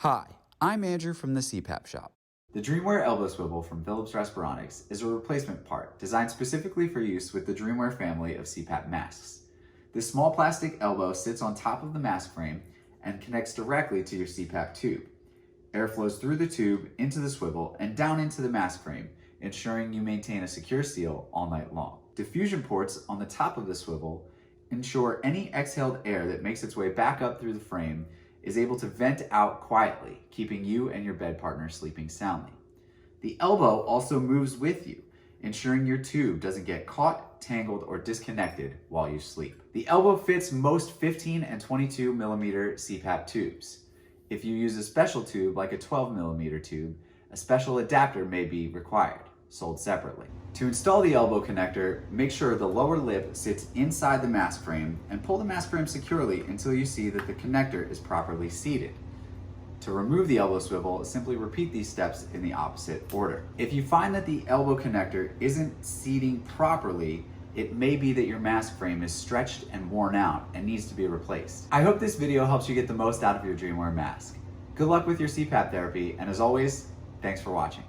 Hi, I'm Andrew from the CPAP shop. The Dreamwear elbow swivel from Philips Respironics is a replacement part designed specifically for use with the Dreamwear family of CPAP masks. This small plastic elbow sits on top of the mask frame and connects directly to your CPAP tube. Air flows through the tube, into the swivel, and down into the mask frame, ensuring you maintain a secure seal all night long. Diffusion ports on the top of the swivel ensure any exhaled air that makes its way back up through the frame is able to vent out quietly, keeping you and your bed partner sleeping soundly. The elbow also moves with you, ensuring your tube doesn't get caught, tangled, or disconnected while you sleep. The elbow fits most 15 and 22 millimeter CPAP tubes. If you use a special tube like a 12 millimeter tube, a special adapter may be required, sold separately. To install the elbow connector, make sure the lower lip sits inside the mask frame and pull the mask frame securely until you see that the connector is properly seated. To remove the elbow swivel, simply repeat these steps in the opposite order. If you find that the elbow connector isn't seating properly, it may be that your mask frame is stretched and worn out and needs to be replaced. I hope this video helps you get the most out of your Dreamwear mask. Good luck with your CPAP therapy, and as always, thanks for watching.